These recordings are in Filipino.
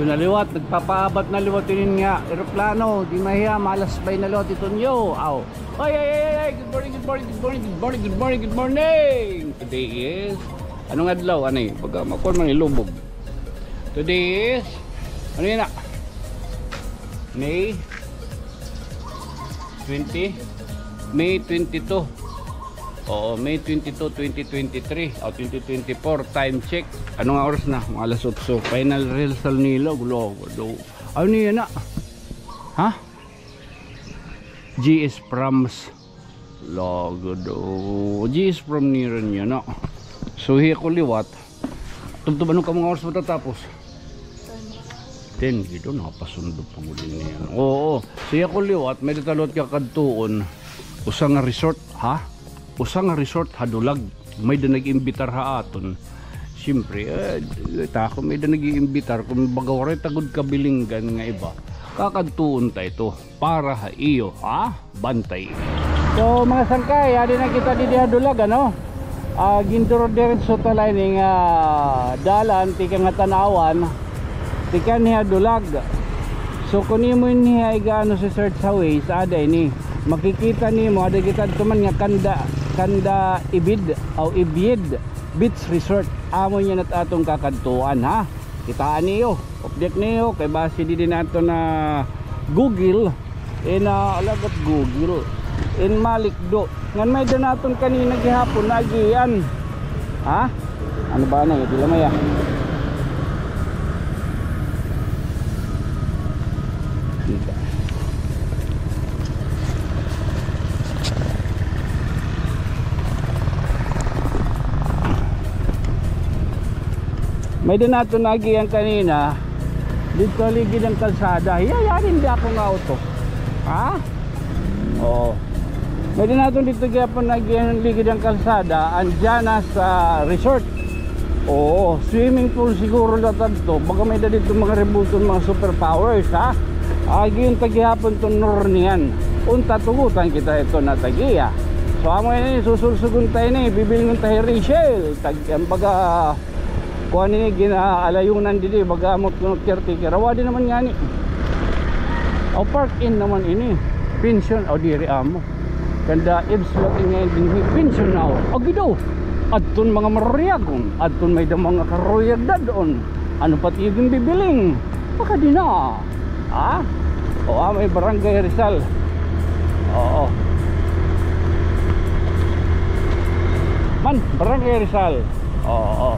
Ito na liwat, nagpapaabat na liwat yun nga. Aeroplano, di mahiya, malasbay na liwat ito nyo. Aw. Ay, good morning, good morning, good morning, good morning, good morning, good morning. Today is, anong adlaw? Ano yun? Pagka makuha man ilubog. Today is, ano yun na? May 20? May 22. Oo, May 22, 2023 o 2024. Time check. Anong oras na? Mga alas 8. Final rehearsal nila. Gulo. Ano yan na? Ha? GS Proms. Logo do. GS Prom niran yan na. So hiya ko liwat. Tumtum anong ka mga oras matatapos? 10. Gito nakapasundo pa mo din yan. Oo. So hiya ko liwat. May datalot ka kadtuon. Usang nga resort. Ha? Usang nga resort hadulag. May da nag-imbitar ha aton. Siyempre, tako may da nag-iimbitar. Kung bagawaray tagod kabilinggan nga iba, kakadtuon ta ito para ha iyo, ha? Bantay. So mga sangkay, adi na kita di hadulag, ano? Ginduro diretso talay ning dalan, tika nga tanawan, tika ni hadulag. So kung mo niya igano si search sa Waze, aday ni makikita ni mo, ada kita tuman nga kanda ibid o ibid beach resort. Amo niya nat atong kakadtuan, ha? Kitaan niyo, update niyo kay base di din nato na Google alagat Google in Malikdo ngan may da naton kanina gihapon nagian, ha? Ano ba na ito lamay ah? May din nato nagiyan kanina dito ligid ang kalsada. Yayarin di ako nga auto, ha? Oo. May din nato dito gyapon nagiyan ligid ang kalsada. Andyan na sa resort. Oo, swimming pool siguro latad to. Baga may dito mga rebuton, mga superpowers, ha? Agi yung tagyapon to Nornian. Unta tugutan kita ito na tagiya. So amo yun, susulsugun tayo na, bibilin tayo Rachel. Ang baga kuha ni ginaalayunan dili bagamot kuno caretaker rawa din naman ngani o park in naman ini pension o diri amo kanda ibs looking ngayon din pension now o gido adton mga mariagon adton may da mga karoyag dadon ano pati yung bibiling baka di na, ha? O may barangay Rizal. Oo man, barangay Rizal. Oo.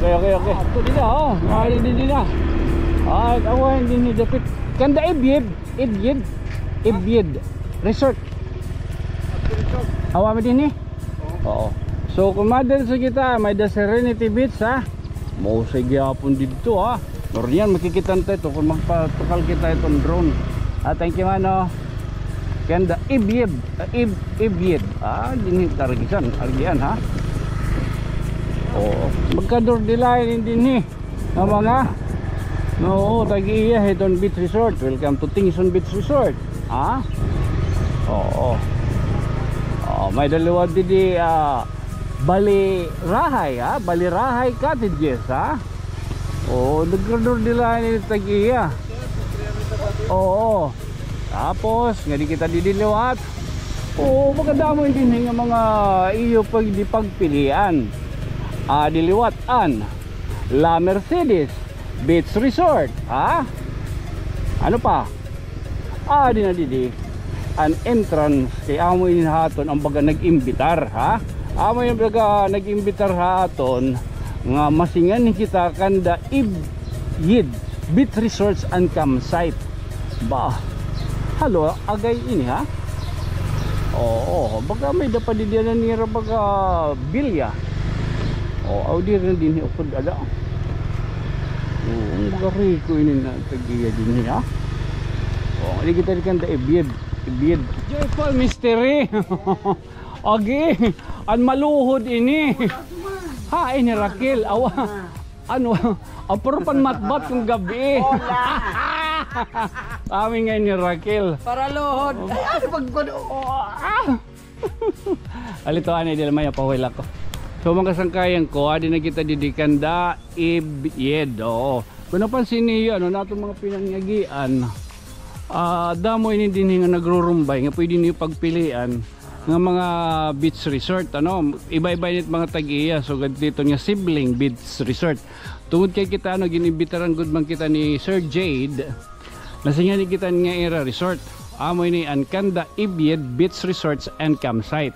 Okay. Ito din na, oh. Ay, din na. Ay, awan din ni dapat. Kanda Ibid Resort. Awan din ni. Oo. So kung madalso kita, may the Serenity Beach, ha. Mo sa gyapon dito, ha. Noryan makikita tayo kung magpatukal kita itong drone. Thank you man, oh. Kanda Ibid. Din taragisan, argian, ha. Oo, magkador dilain din ni ng mga tag-iya Hiton Beach Resort. Welcome to Tingson Beach Resort, ha? Oo. May dalawa didi Balirahay, ha? Balirahay Cottages, ha? Oo, nagkador dilain ni tag-iya. Oo. Tapos ngadi kita didiliwat. Oo, magkadamo din ng mga iyo pagpilian. Diliwatan La Mercedes Beach Resort, ha? Ano pa? Dinadidi an entrance kay amo haton ang baga nag-imbitar, ha? Amo yung baga nag-imbitar haton nga masingan kita kanda Ibid Beach Resorts and Campsite. Ba, halo agay ini, ha? Oo, baga may dapat didianan nira baga bilya. Audi rin din ukod ada. Ang bagay ko ini na tagiya din niya. Hindi kita dikanta Ibid. Joyful mystery. Agi, an maluhod ini. Ha, ini Raquel. Awa. Ano, apropan matbat kung gabi. Kami nga ni Raquel. Para luhod. Ay, pagkuno. Alito ani dila may pawila ko. So mga kasangkayan ko, adi na kita didikanda ibyed. Oo. Kung napansin niyo ano nato mga pinangyagian, damo ini din nga nagrorumbay nga pwede niyo pagpilian nga mga beach resort ano, iba-iba nit mga tag-iya. So dito nga sibling beach resort. Tungod kay kita ano ginibitaran gud man kita ni Sir Jade. Nasinga ni kita nga era resort. Amo ini Ancanda Ibyed Beach Resorts and Campsite.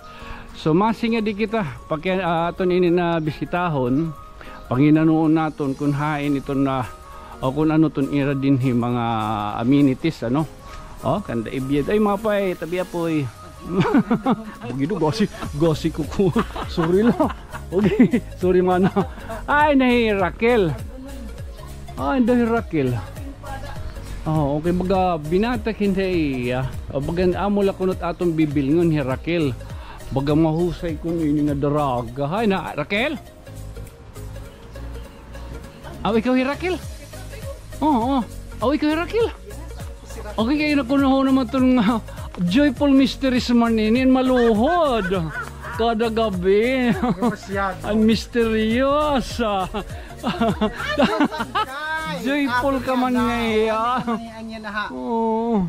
So masinga di kita pag aton ini na bisitahon, panginanuon naton kung hain ito na o kung ano ton ira dinhi mga amenities ano. Oh, Kanda Ibyed ay mga pay tabi apoy. Begitu gosi kuku. Sorry lang. Okay, sorry mana. Ay nahi Raquel. Ay nahi Raquel. Oh, okay baga binatak hindi o baga amo la kunot atong bibilngon hi Raquel. Baga mahusay kung ini nga daraga. Hay na Raquel. Ikaw hi Raquel? Oo. Ikaw hi Raquel? Okay kayo na kunaho naman itong Joyful Mysteries man ini maluhod. Kada gabi. Ang mysterious. Joyful ka man ngayon.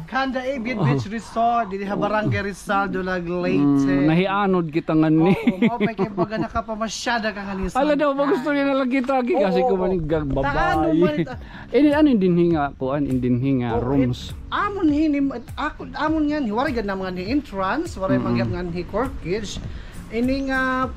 Kanda Ibyed Beach Resort, dili ha Barangay Rizal, Dulag Leyte. Nahianod kita nga ni. Oo, may kay baga nakapamasyada ka nga ni. Ala daw, gusto niya na lang kita kasi kumanigag babae. Ini ano yung dinhinga ko, dinhinga rooms. Amon hinim, amon nga ni, waray ganda mga ni entrance, waray mangyap nga ni corkage. Ini nga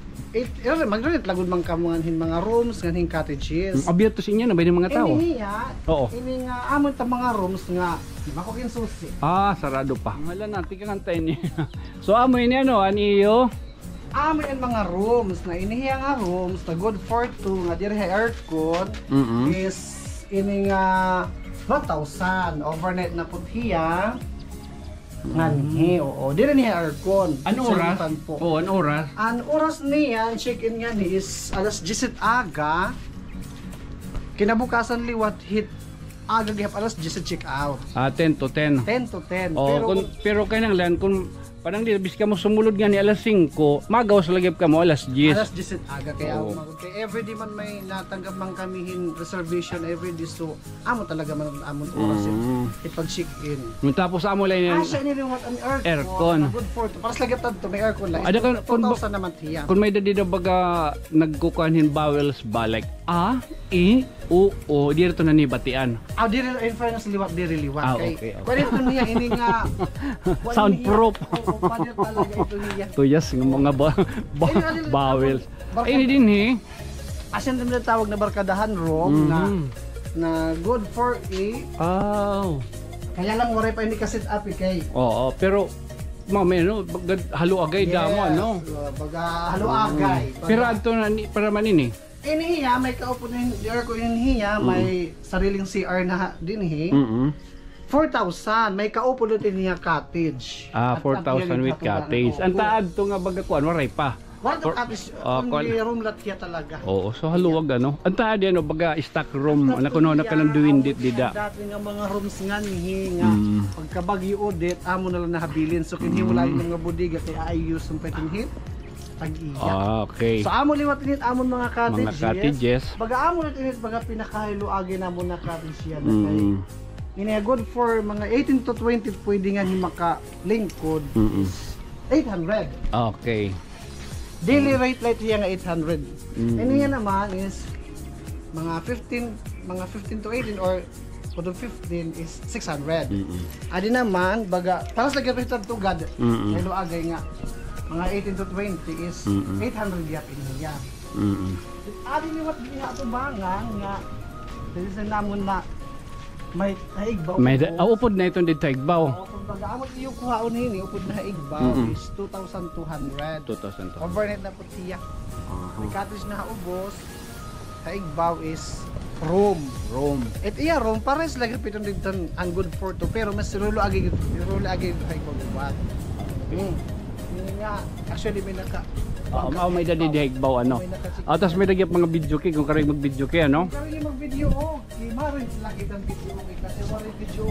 magrenit lagud man ka mga rooms nganing cottages. Abiyat to sinya na ba mga tao? Ini nga amon ta mga rooms nga makukin susi. Sarado pa. Wala na tikan tayo ni. So amo ini ano aniyo? Amo yan mga rooms na inihiya nga rooms na good for two nga diri aircon is ini nga 1,000 overnight na puthiya. Nganhi, oo. Dili niya aircon. Ano oras? Oo, ano oras? Ang oras niya, check-in nga ni is alas 10 aga. Kinabukasan liwat hit aga gihap alas 10 check out. 10 to 10. 10 to 10. Oh, pero kay nang lan kung parang bis ka mo sumulod nga ni alas 5, magaw sa lagip ka mo alas 10. Alas 10 aga kaya kay everyday man may natanggap man kamihin reservation everyday so amo talaga man amon oras ipag check in. Tapos amo lang yan. Siya ni what an aircon. Good for para sa lagip tadto may aircon lang. Ada kan 2,000 naman tiya. Kung may dadi na baga nagkukuhanhin bowels balik. O dito na ni batian. Diri in fairness liwat diri liwat kay. Okay. Pwede to niya ini nga soundproof. Pwede talaga ito niya. Tuyas ng mga bowels. Ini din Asin din tawag na barkadahan room na good for kaya lang waray pa hindi ka set up kay. Oo, pero mamay no, halo agay damo ano. Baga halo agay. Pero adto na para man ini. Inihiya may kaupo na aircon inihiya may sariling CR na din 4,000 may kaupo din niya cottage. 4,000 with cottage. Ang taad to nga baga kuan waray pa. What cottage only room lot kaya talaga. Oo, so haluwag ano. Ang taad yan baga stock room. Ano kuno na kanang duwindit dida. Dati nga mga rooms nga ni nga pagkabagyo audit amo na lang nahabilin so kinhi wala yung mga bodega kay ayos ang peting hit. Okay. So amo liwat init amon mga cottages. Mga cottages. Baga amo init baga pinakahiluagi na mo na cottage yan kay. Ini good for mga 18 to 20 pwede nga ni maka lingkod. 800. Okay. Daily rate light niya nga 800. Ini naman is mga 15 to 18 or kung 15 is 600. Adi naman baga para sa gapit tugad. Hiluagay nga mga 18 to 20 is 800 yap iniya. Adi liwat niya ato bangan nga dili sa namon na may haigbaw. May upod na itong dito haigbaw. Kung baga amot iyo kuhaon hini upod na haigbaw is 2,200. 2,200. Overnight na po siya. May cottage na ubos. Haigbaw is room. Et iya room pares lagi piton dito ang good for to pero mas rulo agi haigbaw buwat. Ini nga actually may naka may dadi haigbaw ano. Tapos may dagip mga video kay kung karing mag-video kay ano. Karing mag-video marin lagi tang video kasi wala video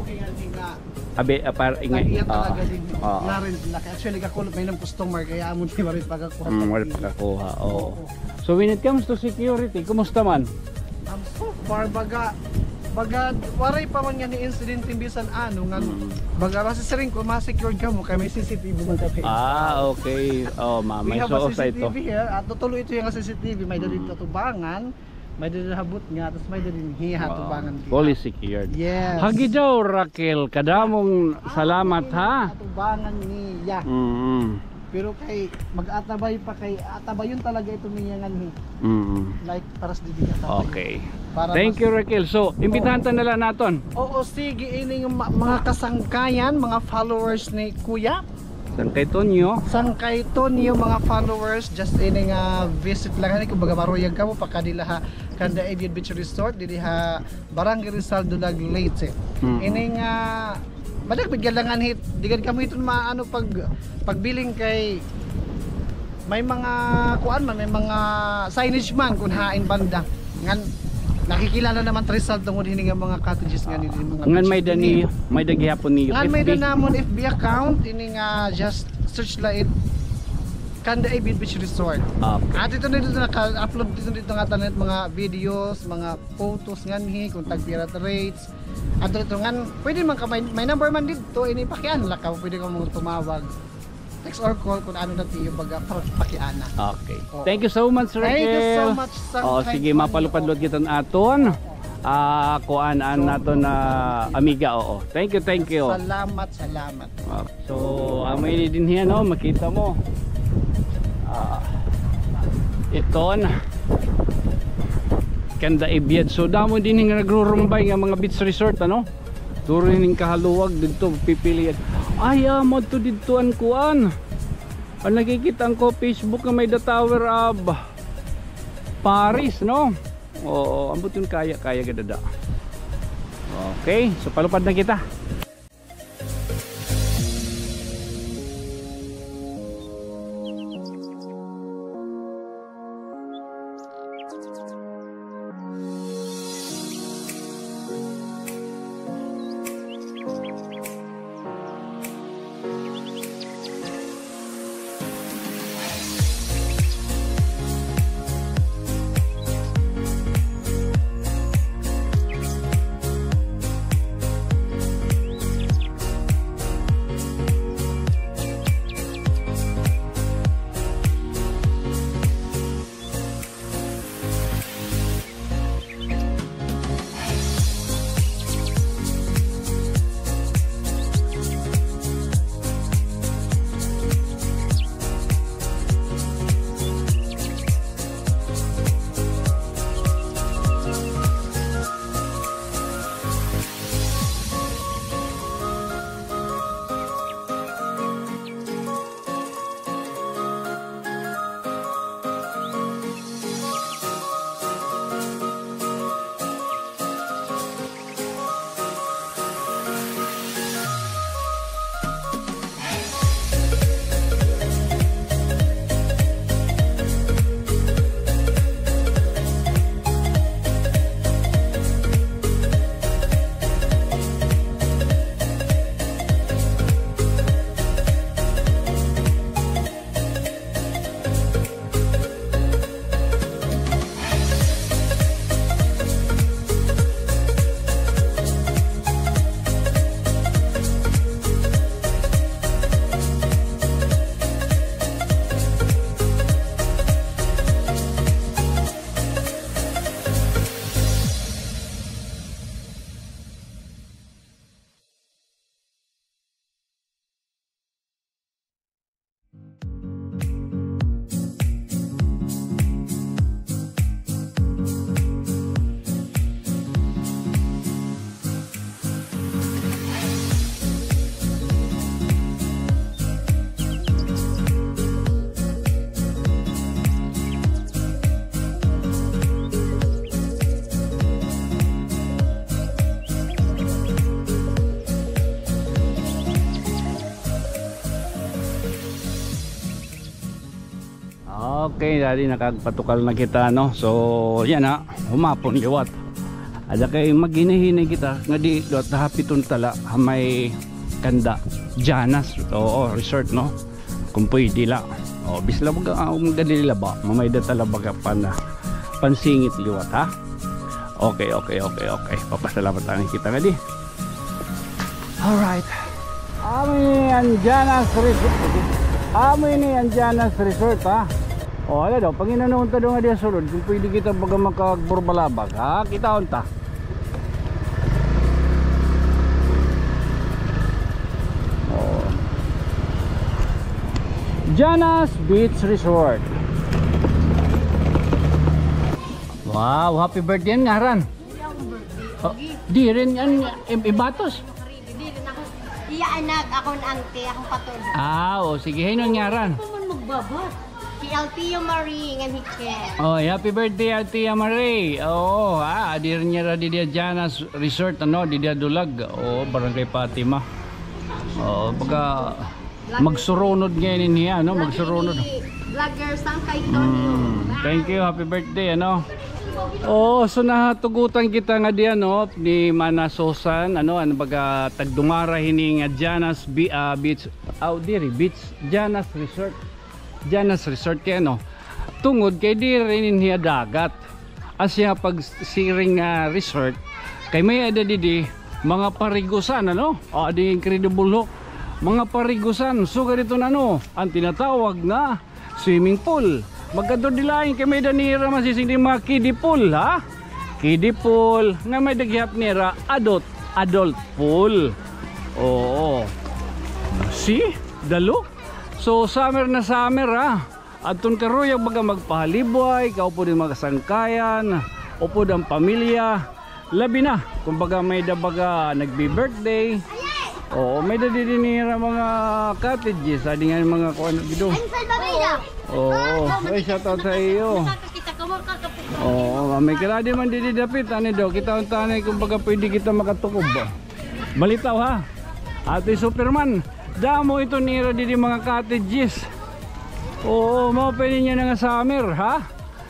nga Abi par ingay. Talaga din. Marin laki actually kakulot may nang customer kaya amon ni marin pagakuha. Wala pagakuha. Oo. So So when it comes to security, kumusta man? So far baga waray pa man nga ni incident bisan ano nga baga basta siring ko ma-secured ka mo kay may CCTV man kami. Okay. Oh, We may have show a off sa ito. CCTV here at tutuloy ito yung CCTV may dali tutubangan, may dali habot nga tapos may dali hiha tubangan. Fully secured. Yes. Hagi daw Raquel, kadamong salamat ha. Tubangan niya. Pero kay mag-atabay pa kay atabayon talaga ito niya nga like para sa didi atabay. Okay. Para Thank you Raquel. So, imbitahan ta nila naton. Oo, sige ini mga kasangkayan, mga followers ni Kuya. San kay Tonyo. Sangkay Tonyo mga followers, just ini nga visit lang ani kumbaga maruyag ka mo pa kanila ha Kanda Avian Beach Resort dili ha Barangay Rizal Dulag Leyte. Ini nga badak bigyalangan hit digan kamo iton maano pagbiling kay may mga kuan man may mga signage man kun hain banda ngan nakikilala naman Rizal tungod hini nga mga cottages nga nili mga Ngan may daghihapon niyo ngan may FB. namon FB account ini nga just search la it Kanda Avian Beach Resort. At ito dito naka-upload dito nga tanet mga videos, mga photos nganhi kung tag-pirate rates. At ito ngan pwede man ka may number man dito ini pakian la ka pwede ka mo tumawag. Text or call kung ano dati yung baga pakiana. Okay. Thank you so much Raquel. Thank you so much sige mapalupad-lod kita aton. Kuan-an naton na amiga oo. Thank you. Salamat. So amay din hiya no makita mo. Iton Kanda Avian. So damo din nga nagrurumbay nga mga beach resort ano. Duro ning kahaluwag dito pipilian. Ay mo to dito an kuan. Ang nakikita ko Facebook nga may the Tower of Paris no. Oo, ambot yung kaya gadada. Okay, so palupad na kita. Okay, dali nakagpatukal na kita no. So, yan ha, humapon giwat. Ada kay maghinahinay kita nga di dot hapiton tala may Kanda Janas. Oo, resort no. Kung pwede la. O bisla mo gadili laba. Mamay da talaba ka pansingit liwat ha. Okay. Papasalamat lang kita nga di. Alright. Amin Anjanas Resort. Amin ni Anjanas Resort ha. O ala daw, Panginoon ta daw nga diya sulod. Kung pwede kita baga makagburbalabag ha. Kita unta. Janas Beach Resort. Wow, happy birthday yan ngaran. Oh, di rin yan ibatos. Di rin ako. Iya anak, akong auntie, akong patod. Sige, hinon ngaran. Ako man magbabot. Si Altia Marie nga hiken. Oh, happy birthday Altia Marie. Di rin niya di dia Janas Resort di dia Dulag. Barangay Fatima. Baga magsurunod ngayon niya, magsurunod. Vlogger Sangkay Tonyo. Thank you, happy birthday, so nahatugutan kita nga diyan, ni Manasosan, baga tagdungara hini nga Janas Beach, Beach, Janas Resort. Janas Resort kay tungod kay di rin niya dagat. Asya pag siring resort, kay may ada didi mga parigusan, di incredible mga parigusan, so ganito ang tinatawag na swimming pool. Magkadto dilain kay may danira masising di mga kiddie pool ha. Kiddie pool nga may daghap nira adult pool. See? Dalo. So summer na summer ha. Adton karoy baga magpahalibway, kaupo din magasangkayan, upo ang pamilya. Labi na kumbaga may dabaga nagbi-birthday. May dadidinira mga cottages, adi nga mga kuan bido. Shout out sa iyo. May kiladi man dididapit do. Kita untanay kumbaga pwede kita makatukob. Balitaw ha. Ate Superman, damo ito nira didi mga cottages. Mao pwede niya nga summer ha.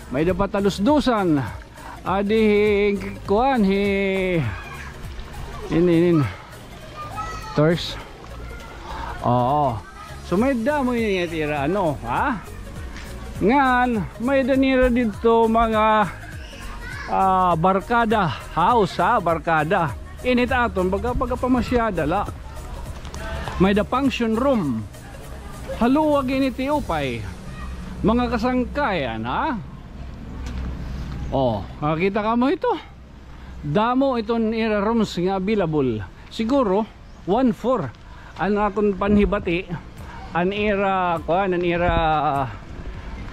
May dapat talusdusan. Adi kuan inin tours. So may damo yung tira ha. Ngan may danira dito mga barkada house ha, barkada. Init aton baga pamasyada la. May da function room. Haluwag initi upay. Mga kasangkayan ha. Nakita ka mo ito. Damo iton ira rooms nga available. Siguro 1-4 ang akong panhibati an era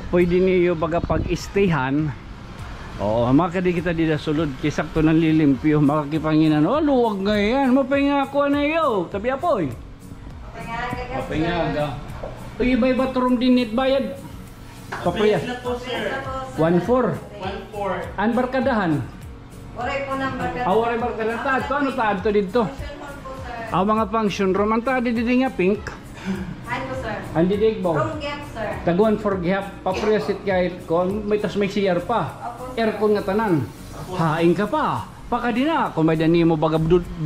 pwede niyo baga pag-stayhan. Makadi kita dida sulod kisakto ng lilimpyo makakipanginan. Luwag nga yan mapahinga ko na iyo tabi apoy papahinga iba-iba turong dinit bayad papriya 1-4 an barkadahan waray barkadahan ano taad to dito. Mga function room ang tadi didi nga pink. Ano sir? Andi dig bo. Room gap sir. Tagon for gap papresit kahit kon may tas may CR pa. Aircon nga tanan. Haing ka pa. Pakadina kung may dani mo baga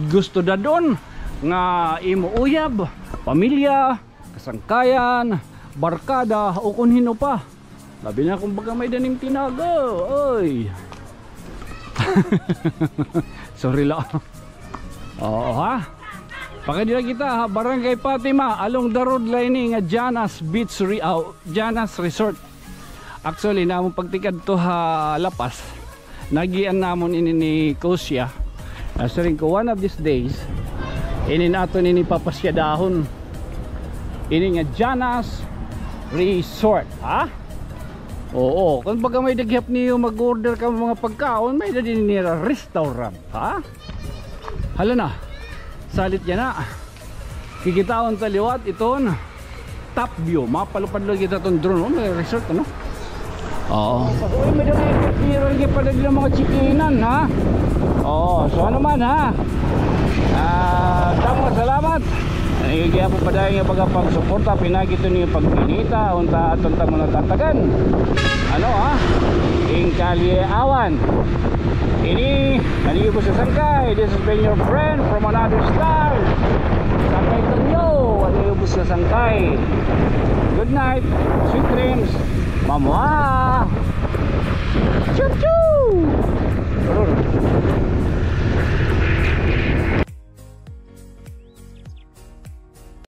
gusto da doon nga imo uyab, pamilya, kasangkayan, barkada o kun hino pa. Labi na kung baga may danim tinaga. Oy. Sorry lang. Ha? Pakadila kita ha, Barangay Fatima along the road lining nga Janas Beach Janas Resort. Actually namon pagtikad to ha lapas. Nagian namon ini ni Kosya. Saring ko one of these days ini nato ini papasya dahon. Ini nga Janas Resort ha. Kung baga may daghap niyo mag-order ka mga pagkaon, may dadin nila restaurant ha. Hala na. Salit yan na. Kikitaon taliwat iton top view. Mapalupad lang kita itong drone. May resort may dami yung pala ng mga chikinan ha. So ano man ha. Damo salamat. Nagigaya po pa dahil nga baga pag-suporta. Pinagito niyo pagkinita. Unta at unta mo natatagan. Ing Kalye Awan. Ini naligo ko sa Sangkay. This has been your friend from another star. Sangkay Tonyo. Naligo ko sa Sangkay. Good night. Sweet dreams. Mamwa.